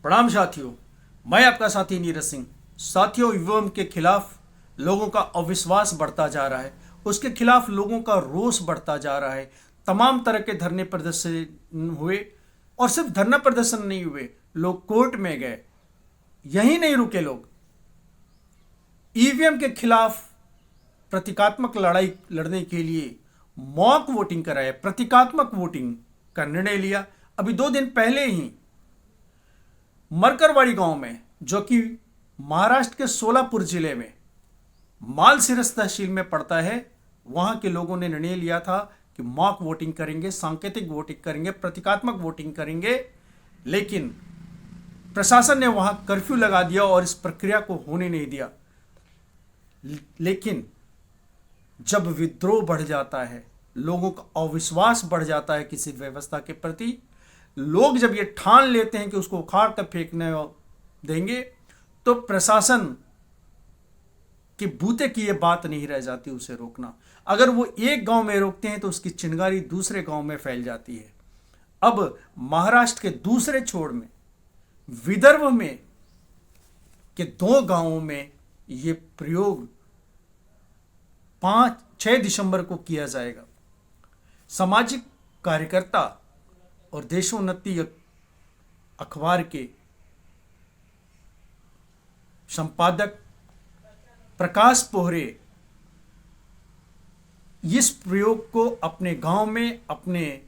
प्रणाम साथियों, मैं आपका साथी नीरज सिंह। साथियों, ईवीएम के खिलाफ लोगों का अविश्वास बढ़ता जा रहा है, उसके खिलाफ लोगों का रोष बढ़ता जा रहा है। तमाम तरह के धरने प्रदर्शन हुए और सिर्फ धरना प्रदर्शन नहीं हुए, लोग कोर्ट में गए। यही नहीं रुके, लोग ईवीएम के खिलाफ प्रतीकात्मक लड़ाई लड़ने के लिए मॉक वोटिंग कराए, प्रतीकात्मक वोटिंग का निर्णय लिया। अभी 2 दिन पहले ही मरकरवाड़ी गांव में, जो कि महाराष्ट्र के सोलापुर जिले में मालसिरस तहसील में पड़ता है, वहां के लोगों ने निर्णय लिया था कि मॉक वोटिंग करेंगे, सांकेतिक वोटिंग करेंगे, प्रतीकात्मक वोटिंग करेंगे। लेकिन प्रशासन ने वहां कर्फ्यू लगा दिया और इस प्रक्रिया को होने नहीं दिया। लेकिन जब विद्रोह बढ़ जाता है, लोगों का अविश्वास बढ़ जाता है किसी व्यवस्था के प्रति, लोग जब ये ठान लेते हैं कि उसको उखाड़ कर फेंकने देंगे, तो प्रशासन के बूते की ये बात नहीं रह जाती उसे रोकना। अगर वो एक गांव में रोकते हैं तो उसकी चिंगारी दूसरे गांव में फैल जाती है। अब महाराष्ट्र के दूसरे छोर में, विदर्भ में के 2 गांवों में ये प्रयोग 5-6 दिसंबर को किया जाएगा। सामाजिक कार्यकर्ता और देशोन्नति अखबार के संपादक प्रकाश पोहरे इस प्रयोग को अपने गांव में, अपने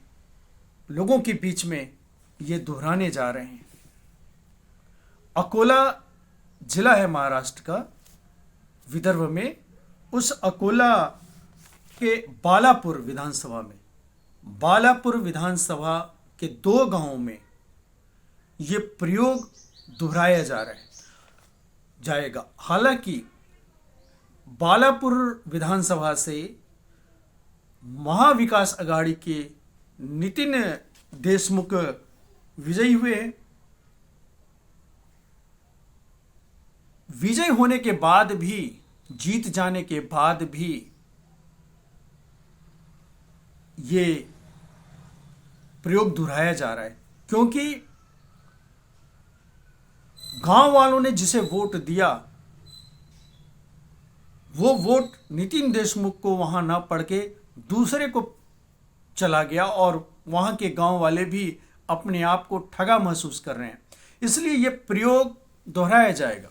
लोगों के बीच में ये दोहराने जा रहे हैं। अकोला जिला है महाराष्ट्र का, विदर्भ में। उस अकोला के बालापुर विधानसभा के 2 गांवों में ये प्रयोग दोहराया जाएगा। हालांकि बालापुर विधानसभा से महाविकास अघाड़ी के नितिन देशमुख विजयी हुए हैं। विजय होने के बाद भी, जीत जाने के बाद भी ये प्रयोग दोहराया जा रहा है, क्योंकि गांव वालों ने जिसे वोट दिया, वो वोट नितिन देशमुख को वहां ना पड़ के दूसरे को चला गया और वहां के गांव वाले भी अपने आप को ठगा महसूस कर रहे हैं। इसलिए यह प्रयोग दोहराया जाएगा।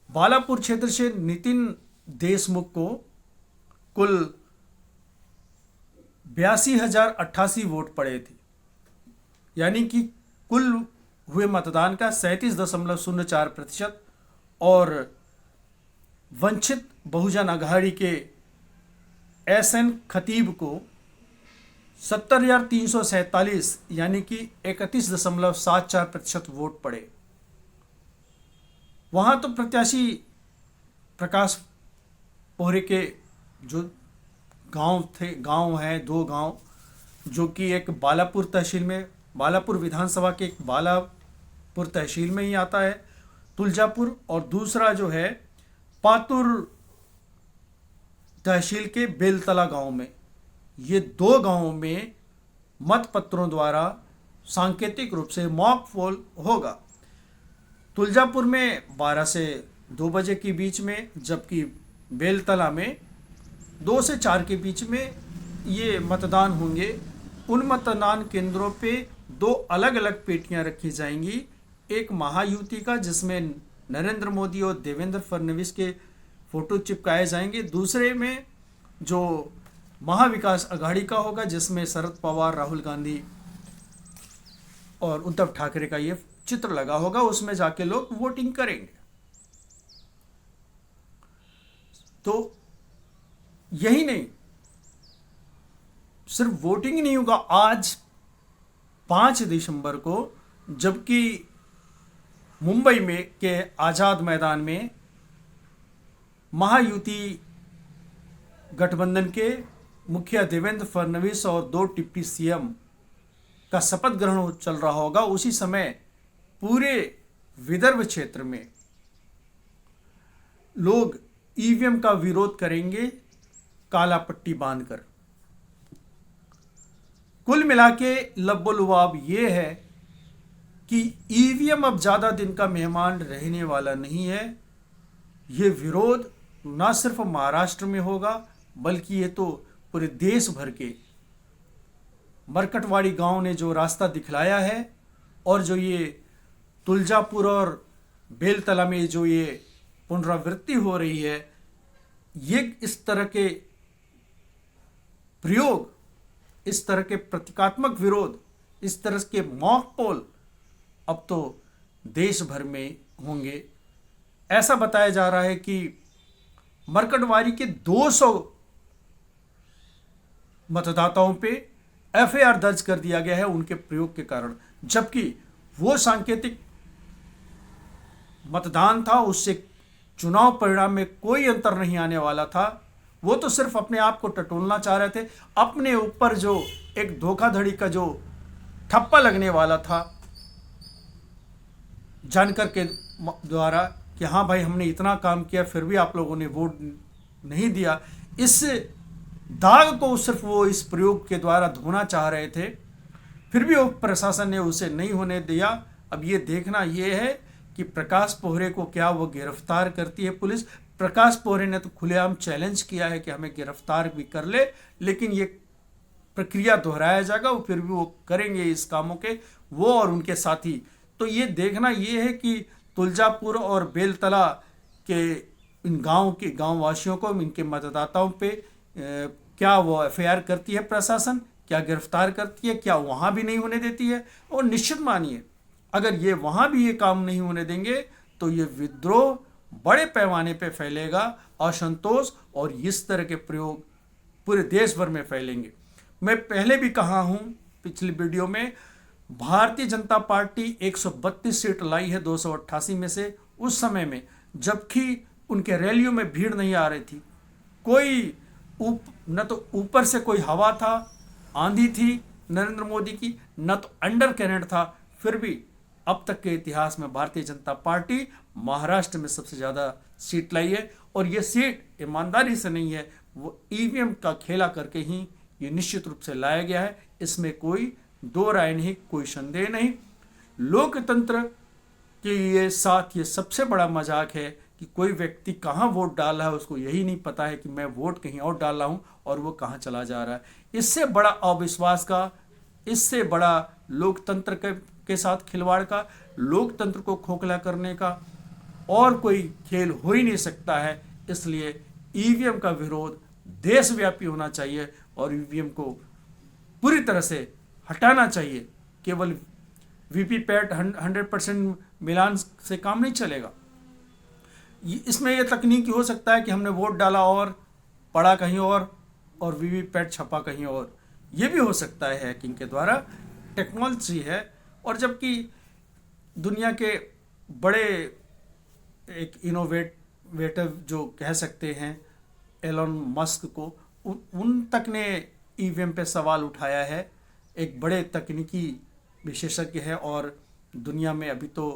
बालापुर क्षेत्र से नितिन देशमुख को कुल 82,088 वोट पड़े थे, यानी कि कुल हुए मतदान का 37.04%। और वंचित बहुजन अघाड़ी के एसएन खतीब को 70,347 यानी कि 31.74% वोट पड़े। वहाँ तो प्रत्याशी प्रकाश पोहरे के जो गांव हैं 2 गांव, जो कि एक बालापुर तहसील में, बालापुर विधानसभा के एक बालापुर तहसील में ही आता है, तुलजापुर, और दूसरा जो है पातुर तहसील के बेलतला गांव में। ये 2 गांवों में मतपत्रों द्वारा सांकेतिक रूप से मॉक पोल होगा। तुलजापुर में 12 से 2 बजे के बीच में, जबकि बेलतला में 2 से 4 के बीच में ये मतदान होंगे। उन मतदान केंद्रों पे 2 अलग अलग पेटियां रखी जाएंगी। एक महायुति का, जिसमें नरेंद्र मोदी और देवेंद्र फडणवीस के फोटो चिपकाए जाएंगे। दूसरे में जो महाविकास अघाड़ी का होगा, जिसमें शरद पवार, राहुल गांधी और उद्धव ठाकरे का ये चित्र लगा होगा। उसमें जाके लोग वोटिंग करेंगे। तो यही नहीं, सिर्फ वोटिंग ही नहीं होगा। आज 5 दिसंबर को, जबकि मुंबई में के आजाद मैदान में महायुति गठबंधन के मुखिया देवेंद्र फडणवीस और 2 डिप्टी सीएम का शपथ ग्रहण चल रहा होगा। उसी समय पूरे विदर्भ क्षेत्र में लोग ईवीएम का विरोध करेंगे काला पट्टी बांधकर। कुल मिला के लब्बो लुआब ये है कि ईवीएम अब ज़्यादा दिन का मेहमान रहने वाला नहीं है। ये विरोध न सिर्फ महाराष्ट्र में होगा, बल्कि ये तो पूरे देश भर के मरकटवाड़ी गांव ने जो रास्ता दिखलाया है, और जो ये तुलजापुर और बेलतला में जो ये पुनरावृत्ति हो रही है, ये इस तरह के प्रयोग, इस तरह के प्रतीकात्मक विरोध, इस तरह के मॉक पोल अब तो देश भर में होंगे। ऐसा बताया जा रहा है कि मरकटवाड़ी के 200 मतदाताओं पे एफआईआर दर्ज कर दिया गया है उनके प्रयोग के कारण, जबकि वो सांकेतिक मतदान था, उससे चुनाव परिणाम में कोई अंतर नहीं आने वाला था। वो तो सिर्फ अपने आप को टटोलना चाह रहे थे, अपने ऊपर जो एक धोखाधड़ी का जो ठप्पा लगने वाला था जानकर के द्वारा कि हाँ भाई हमने इतना काम किया फिर भी आप लोगों ने वोट नहीं दिया, इस दाग को सिर्फ वो इस प्रयोग के द्वारा धोना चाह रहे थे। फिर भी वो प्रशासन ने उसे नहीं होने दिया। अब ये देखना ये है कि प्रकाश पोहरे को क्या वो गिरफ्तार करती है पुलिस। प्रकाश पोहरे ने तो खुलेआम चैलेंज किया है कि हमें गिरफ्तार भी कर ले, लेकिन ये प्रक्रिया दोहराया जाएगा, वो फिर भी वो करेंगे इस कामों के, वो और उनके साथी। तो ये देखना ये है कि तुलजापुर और बेलतला के इन गांव वासियों को, इनके मतदाताओं पे क्या वो एफआईआर करती है प्रशासन, क्या गिरफ्तार करती है, क्या वहाँ भी नहीं होने देती है। और निश्चित मानिए अगर ये वहाँ भी ये काम नहीं होने देंगे तो ये विद्रोह बड़े पैमाने पे फैलेगा, असंतोष और इस तरह के प्रयोग पूरे देश भर में फैलेंगे। मैं पहले भी कहा हूँ पिछली वीडियो में, भारतीय जनता पार्टी 132 सीट लाई है 288 में से, उस समय में जबकि उनके रैलियों में भीड़ नहीं आ रही थी, कोई न तो ऊपर से कोई हवा था, आंधी थी नरेंद्र मोदी की, न तो अंडर करंट था, फिर भी अब तक के इतिहास में भारतीय जनता पार्टी महाराष्ट्र में सबसे ज़्यादा सीट लाई है। और ये सीट ईमानदारी से नहीं है, वो ईवीएम का खेला करके ही ये निश्चित रूप से लाया गया है, इसमें कोई दो राय नहीं, कोई संदेह नहीं। लोकतंत्र के ये साथ ये सबसे बड़ा मजाक है कि कोई व्यक्ति कहाँ वोट डाल रहा है उसको यही नहीं पता है कि मैं वोट कहीं और डाल रहा हूँ और वो कहाँ चला जा रहा है। इससे बड़ा अविश्वास का, इससे बड़ा लोकतंत्र के साथ खिलवाड़ का, लोकतंत्र को खोखला करने का और कोई खेल हो ही नहीं सकता है। इसलिए ईवीएम का विरोध देशव्यापी होना चाहिए और ईवीएम को पूरी तरह से हटाना चाहिए। केवल वीवीपैट 100% मिलान से काम नहीं चलेगा। इसमें यह तकनीकी हो सकता है कि हमने वोट डाला और पड़ा कहीं और वीवीपैट छपा कहीं और, ये भी हो सकता है हैकिंग के द्वारा, टेक्नोलॉजी है। और जबकि दुनिया के बड़े एक इनोवेटिव जो कह सकते हैं एलन मस्क को, उन तक ने ईवीएम पे सवाल उठाया है। एक बड़े तकनीकी विशेषज्ञ है और दुनिया में अभी तो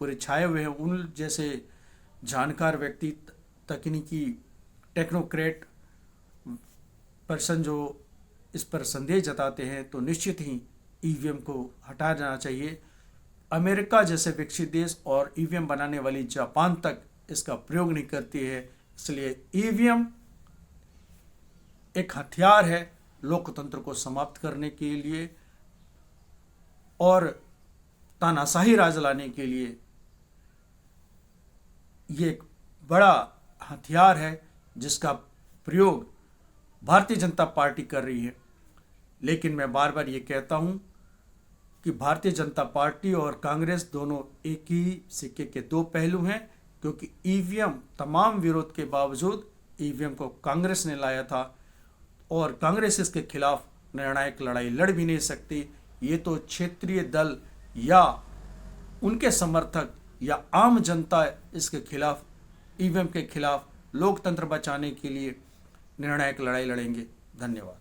पूरे छाए हुए हैं उन जैसे जानकार व्यक्ति, तकनीकी टेक्नोक्रेट पर्सन जो इस पर संदेह जताते हैं। तो निश्चित ही ईवीएम को हटा जाना चाहिए। अमेरिका जैसे विकसित देश और ईवीएम बनाने वाली जापान तक इसका प्रयोग नहीं करती है। इसलिए ईवीएम एक हथियार है लोकतंत्र को समाप्त करने के लिए और तानाशाही राज लाने के लिए। ये एक बड़ा हथियार है जिसका प्रयोग भारतीय जनता पार्टी कर रही है। लेकिन मैं बार बार ये कहता हूँ कि भारतीय जनता पार्टी और कांग्रेस दोनों एक ही सिक्के के दो पहलू हैं, क्योंकि ईवीएम तमाम विरोध के बावजूद ईवीएम को कांग्रेस ने लाया था और कांग्रेस इसके खिलाफ निर्णायक लड़ाई लड़ भी नहीं सकती। ये तो क्षेत्रीय दल या उनके समर्थक या आम जनता इसके खिलाफ, ईवीएम के खिलाफ लोकतंत्र बचाने के लिए निर्णायक लड़ाई लड़ेंगे। धन्यवाद।